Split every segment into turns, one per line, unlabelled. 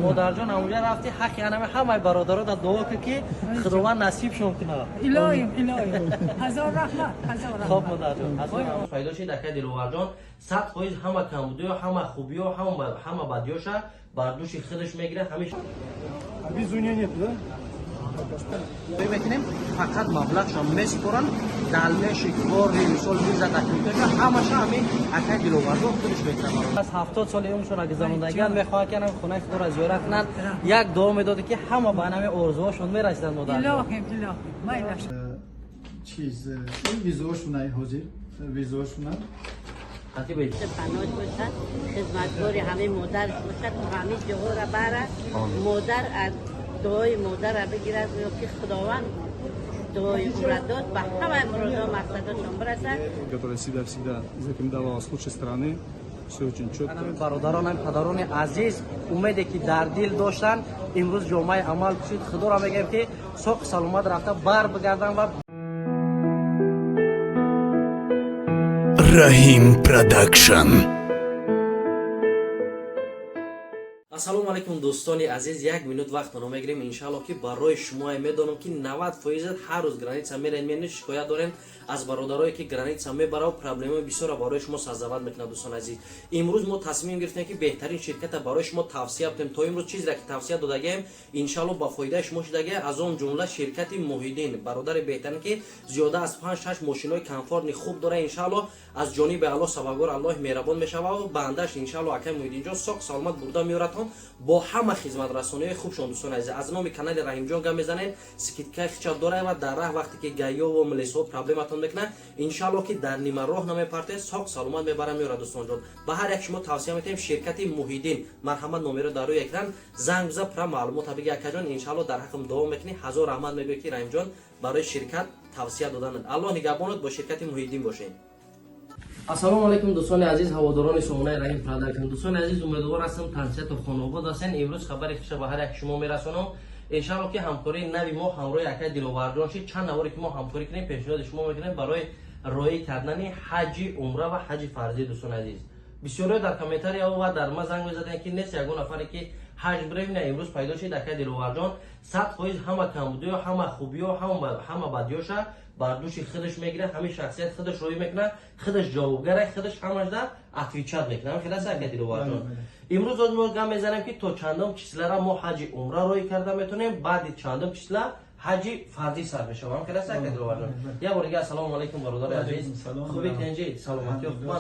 مادر جان اونجا رفتی حق همه برادرها در دعا که خداوند نصیبشون کنه.
الهی هزار رحمت
خب مادر جان از فایدهش دکه دلوار جان 100% همه کمبودی و همه خوبی و همه بدیاش بر دوش خودش میگیره همیشه. ببینیم فقط مبلغشون میسپرن دلمش کار مثال ویزا تکلیفش همش همین اکای دلوار جان خودش میکنه. از 70 سال عمرشون اگه زموندگان میخواد کنن خونه خدا را زیارت کنن یک دعا میداده که همه به نام آرزوهاشون میرسیدن مادر.
الهی مایلش
چیز این ویزوشون ای حاضر ویزوشون
خطیب ای
پناهش باشد خدمتگاری همه مادرش باشد و همه جهو را بره مادر از دعای مادر را بگیرد و که خداوند دعای او را داد به همه مرادها مقصدشون برسد.
Которые всегда зарекомендовала с лучшей стороны, все очень четко.
برادران پدران عزیز امیدی که در دل داشتن امروز جامعه عمل کشید خدا را میگم که ساق سلامت رفته بر بگردن و
Rahim Production.
السلام علیکم دوستان عزیز یک منوت وقت رو میگیریم انشالله که برای شما میدونم که 90% هر روز گرانیتسا میرین شکایت دارین از برادرایی که گرانیتسا میبره و پرابلم بسیار برای شما سازوات میکنه. دوستان عزیز امروز ما تصمیم گرفتیم که بهترین شرکت برای شما توصیه بدیم. تا امروز چیزی را که توصیه دادیم انشالله با فایده شما شده از اون جمله شرکت موحدین برادر بهترین که زیاده از 5-6 ماشینای کمفورت خوب داره انشالله از جانب الله سبحانه الله مهربان میشه و بندش انشالله اکای موحدین جان ساق سلامت برده میارتون با همه خدمت رسانی خوبشون. دوستان عزیز از نام کانال رحیم جان گام میزنین سکیتکای خچات داره و در راه وقتی که گایا و ملیسو پرابلماتون میکنه انشالله که در نیمه راه نمیپرته ساق سلامت میبره میاره. دوستان جان به هر یک شما توصیه میکنیم شرکت موحدین مرحمت نمره در روی اکران زنگ بزن پر معلومات بگی اکا جان انشالله در حقم دعا میکنی هزار رحمت میگه که رحیم جان برای شرکت توصیه دادن. الله نگهبانت با شرکت موحدین باشین. السلام علیکم دوستان عزیز هواداران سومنای رحیم پروداکشن. دوستان عزیز امیدوار هستم تنسیت و خانواده هستین. امروز خبر خوش به هر یک شما میرسونم انشالله که همکاری نوی ما همراه اکای دلوار جان شد. چند نواری که ما همکاری کنیم پیشنهاد شما میکنیم برای رای کردن حج عمره و حج فرضی. دوستان عزیز بسیاری در کامنتاری و در ما زنگ میزدن که نیست یگون نفری که حج بریم نه امروز پیدا شد اکای دلوار جان 100% همه کمبودی و همه خوبی و همه بدیاش بر دوش خودش میگیره همین شخصیت خودش روی میکنه خودش جوابگره خودش همش در اتویچات میکنه همین خلاص اگه دلوار جان امروز ما گام میزنیم که تو چندم چیزلا را ما حج عمره روی کرده میتونیم بعد چندم چیزلا حج فرضی سر میشه هم کلاس اگه دلوار جان یا بارگاه السلام علیکم برادر عزیز خوبی کنجی سلامتی خوبان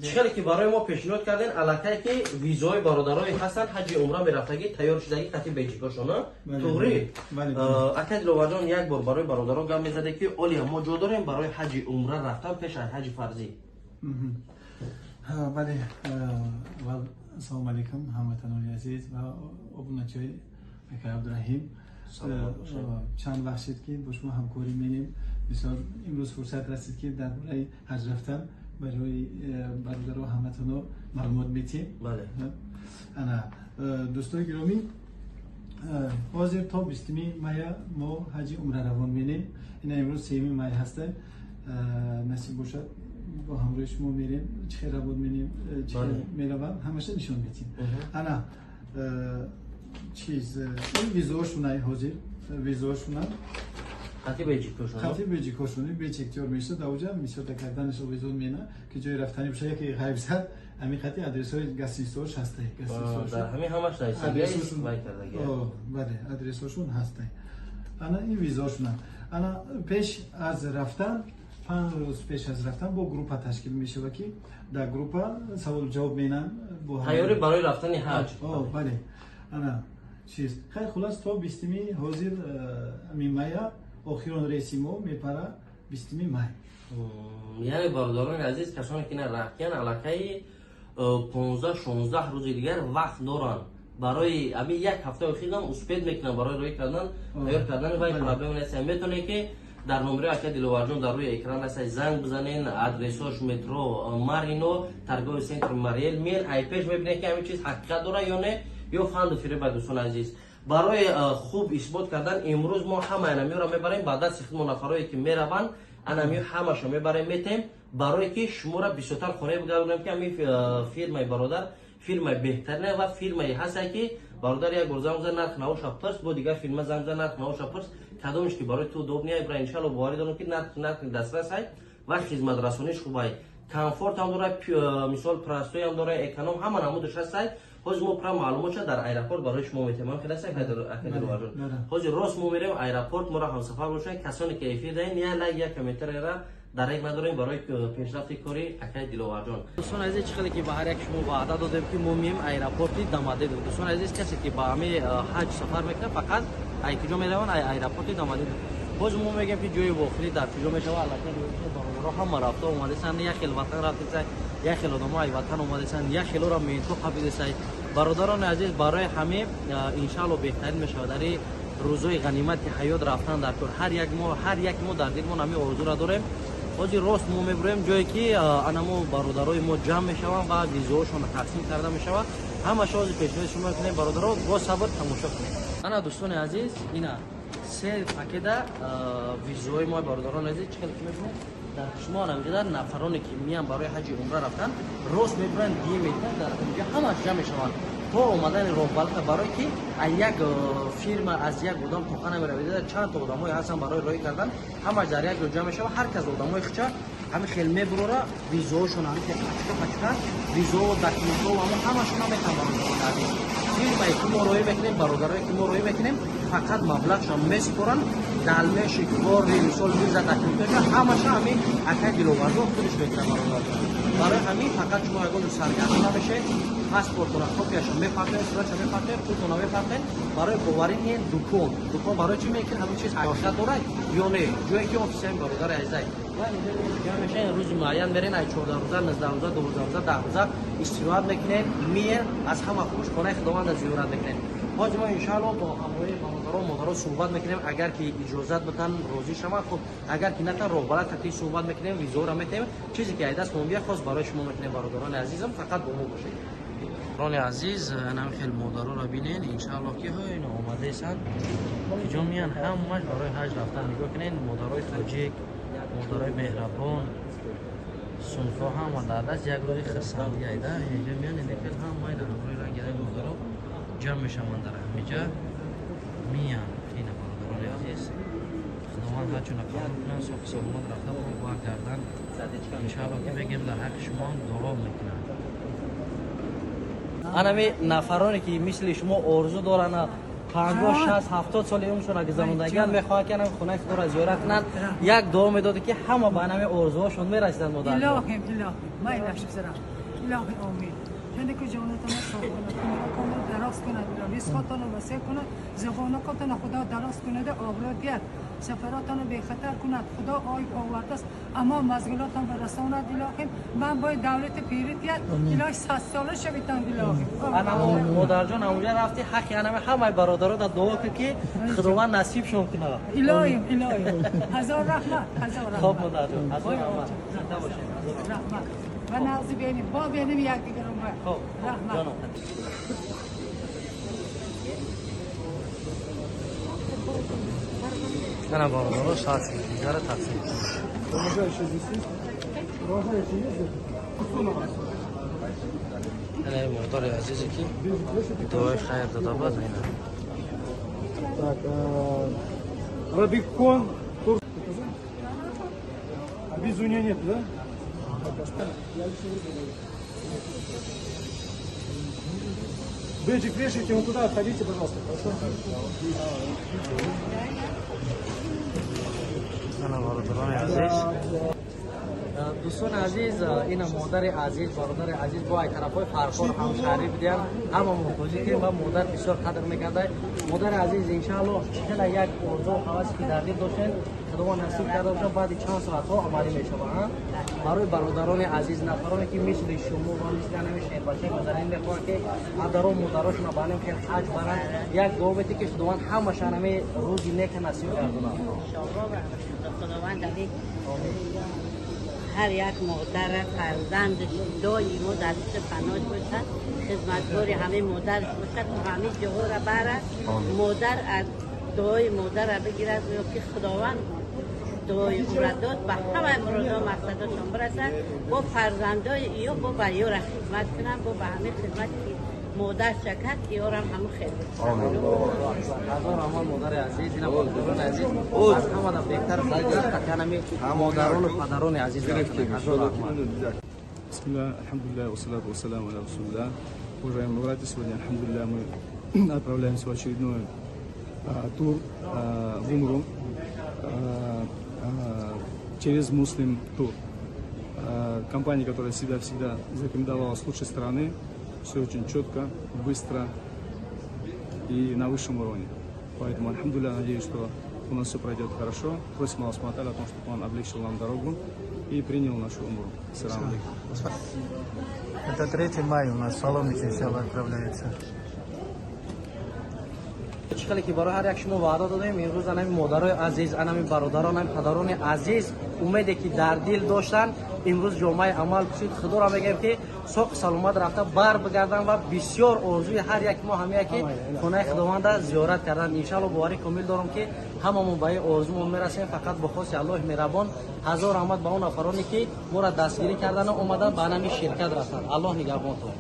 چخیلی که برای ما پیشنهاد کردین الکای که ویزای برادرای هستن حج عمره میرفتگی تیار شدگی خطی بیجیکاشون توری اکا دلوار جان یک بار برای برادران گام میزده که اولی ما جا داریم برای حج عمره رفتن پیش از حج فرضی.
بله السلام علیکم هموطنان عزیز و ابنچای اکا عبدالرحیم چند وقت شد که با شما همکاری می‌کنیم. بسیار امروز فرصت رسید که در برای حج رفتن برای برادران همتون معلومات میدیم.
بله
انا دوستان گرامی حاضر تا 20 می ما حج عمره روان می‌کنیم. این امروز 3 می هسته نصیب باشد با همراه شما میریم چه روان می‌کنیم چه میرویم همش نشون میدیم. انا چیز این ویزوشون ای حاضر ویزوشون
خطی
بیجیکاشون بیچکتور میشه دوجا میشه تا کردنش ویزون مینا که جای رفتنی بشه که غیب زد همین خطی آدرس های گاسیسوش هسته
در همین همش هست
آدرسشون بله آدرسشون هسته. انا این ویزوشون انا پیش از رفتن 5 روز پیش از رفتن با گروپ تشکیل میشه و که در گروپ سوال جواب مینن با
تیاری برای رفتن حج.
بله انا چیز خیلی خلاص تا 20 می حاضر می مایا آخرون رسیمو میپره 20 می مای.
یعنی برادران عزیز کسانی که نرفتن علاقه 15-16 روز دیگر وقت دارن برای ابی یک هفته اخیرم اسپید میکنن برای روی کردن تیار کردن و این پرابلم نیست. میتونه که در نمره اکا دلوار جان در روی اکران هست زنگ بزنین ادرسش مترو مارینو ترگو سنتر ماریل میر ای پیج میبینه که همین چیز حقیقت داره یا نه یا فند فریب. دوستان عزیز برای خوب اثبات کردن امروز ما همه انمی را میبریم بعد از خدمت نفرایی که میروند انمی همه شو میبریم میتیم برای که شما را بیشتر خونه بگردونیم که همین فیلم برادر فیلم بهترینه و فیلم هست که برادر یک بار زنگ زد نرخ نوش پرس با دیگه فیلم زنگ زد نرخ نوش پرس کدومش که برای تو دوب نیای برای ان شاء الله وارد اون که نرخ دسترس های و خدمت رسانیش خوبه کامفورت هم داره مثال پرستوی هم داره اکونوم همه نمودش هست حاج ما پر معلومات در ایرپورت برای شما میتونم که دست اکادر واجد حاج راست ما میریم ایرپورت ما را همسفر باشه کسانی که ایفی دین یا لایک یک کامنتر را در یک نداریم برای پیشرفت کاری اکای دلوار جان. دوستان عزیز چقدر که به هر یک شما وعده دادیم که ما میم ایرپورتی داماده دو. دوستان عزیز کسی که با همه حج سفر میکنه فقط ای کجا میرون ایرپورتی داماده دو. باز ما میگیم که جای واقعی در کجا میشه البته رو هم رفته اومده سن یک خیل وطن رفته سن یک خیل آدمای وطن اومده سن یک خیل را میتو قبیل سن برادران عزیز برای همه ان شاء الله بهترین میشه در روزهای غنیمت که حیات رفتن در طول هر یک ما در دل ما همه آرزو را داریم. حاجی راست ما میبریم جایی که انمو برادرای ما جمع میشوند و ویزاشون تقسیم کرده میشود همه شما پیشنهاد شما کنیم برادرها با صبر تماشا کنید. انا دوستان عزیز اینا سه پاکت ویزای ما برادران عزیز چقدر میبریم در شما نمیده نفرانی که میان برای حج عمره رفتن راست میبرن دی میتن در اینجا همه جمع میشوند تا اومدن روبالتا برای که یک فیلم از یک بودم تو خانه میروید چند تا آدمای هستن برای رای کردن همه در یک جمع میشه هر کس آدمای خچا همه خیلمه برورا ویزاشون هم که پچکا ویزا و دکمنتو و همشون هم میتونن فیلم که ما روی میکنیم برادرایی که ما روی میکنیم فقط مبلغشون میسپرن دلمه شکار مثال ویزا دکمنتو همش همین اکای دلوارو خودش میکنه برای همین فقط شما اگه سرگرم نمیشه پاسپورت را کپیش میفرستید صورتش میفرستید خودتون میفرستید برای گواهی این دکون برای چی میکنه همین چیز عیاشت داره یا نه جایی که آفیس هم برادر عزیزای یا میشه روز معین برین ای 14 روزه 19 روزه 12 روزه 10 روزه استراحت میکنید میه از همه خوش خانه خداوند زیارت میکنید حاج ما ان شاء الله با همراهی مادرها صحبت میکنیم اگر که اجازه بدن روزی شما خب اگر که نتن روبالا تتی صحبت میکنیم ویزا را میتیم چیزی که ایداست مونبیا خاص برای شما میکنیم برادران عزیزم فقط با ما باشید. برادران عزیز انا خیلی مادرها را ببینین ان شاء الله که های اینا اومده سن کجا میان همش برای حج رفتن نگاه کنین مادرای تاجیک مادرای مهربان سنفا هم و داداش یک روی خسالی ایدا اینجا میان این خیلی هم مای در روی رنگ مادرها جمع میشن در همینجا میان این برادران عزیز خداوند ها چون کار کنن صبح سلامت رفته با گردن ان شاء الله که بگیم در حق شما دعا میکنن. انمی نفرانی که مثل شما آرزو دارن 50 60 70 سال عمرشون اگه زموندگان میخواد کنن خونه خدا را زیارت کنن یک دعا میداده که همه به انمی آرزوهاشون میرسیدن مادر
الهی ما الهی بسرم الهی آمین چند که جانتان صاف کنه دراز کنه رزقتان رو وسع کنه زبانکاتان خدا دراز کنه آبرودیت سفراتان رو به خطر کند خدا آی آورده است اما مزگلاتان برساند الهی من باید دولت پیریتیت الهی 100 ساله شویتان الهی
انا مادر جان اونجا رفتی حقی انا همه برادرها در دعا که خداوند نصیب شون کنه
الهی هزار رحمت
خب مادر جان هزار رحمت
رحمت و نازی بینیم با بینیم یک دیگر رو
خب
رحمت
انا برادرها ساعت دیگر تقسیم انا مادر عزیزی که دعای خیر داده بود اینا
Так, Рабикон. А без у нее нет, да? Бейджик вешайте, вон туда отходите, пожалуйста.
انا برادران عزیز دوستان عزیز این مادر عزیز برادر عزیز با ای طرفای فرخار هم شهری بودن اما محتاجی که و مادر بسیار قدر میکرده مادر عزیز ان شاء الله چقدر یک آرزو و هوس که در دل داشتن خداوند نصیب کرده باشه بعد چند ساعت ها عملی میشه برای برادران عزیز نفرانی که مثل شما و مثل نمیشه بچه گذارین بخواه که مادر و مادراشون بانم که حج برن یک دعوتی که خداوند همشان همه روزی نیک نصیب کردن
خداوند علی هر یک مادر فرزند دائما در دست پناه باشد خدمتگار همه مادر باشد و همه جهو را بره مادر از دعای مادر را بگیرد که خداوند دعای او را داد و همه مرادها مقصدشان برسد با فرزندای ایو با بریا را خدمت کنم با به همه خدمت مادر شکر یارم همه خیلی
هزار رحمت مادر عزیز اینا مادران عزیز از همه دا بهتر تکنمی مادران و پدران عزیز هزار رحمت.
بسم الله, alhamdulillah, wassalatu wassalamu ala rasulillah. Уважаемые братья, сегодня, алхамдулилля, мы отправляемся в очередной тур в Умру через Муслим Тур. Компания, которая всегда зарекомендовала с лучшей стороны, все очень четко, быстро и на высшем уровне. Поэтому, алхамдулилля, надеюсь, что у нас все пройдет хорошо. Просим Аллаха Субхану ва Тааля о том, чтобы Он облегчил нам дорогу и принял нашу умру. Ассаламу алейкум.
Это 3 мая у нас Салоники, иншаллах, отправляется.
چیکاری که برای هر یک شما وعده دادیم امروز انمی مادرای عزیز انمی برادران انمی پدران عزیز امیدی که در دل داشتن امروز جامعه عمل کشید خدا را میگم که سوق سلامت رفته بر بگردن و بسیار آرزوی هر یک ما همیه که خانه خداوند زیارت کردن ان شاء الله باوری کامل دارم که هممون به آرزومون میرسیم فقط به خاطر الله مهربان هزار رحمت به اون افرادی که ما را دستگیری کردن و اومدن به انمی شرکت رفتن الله نگهبانتون.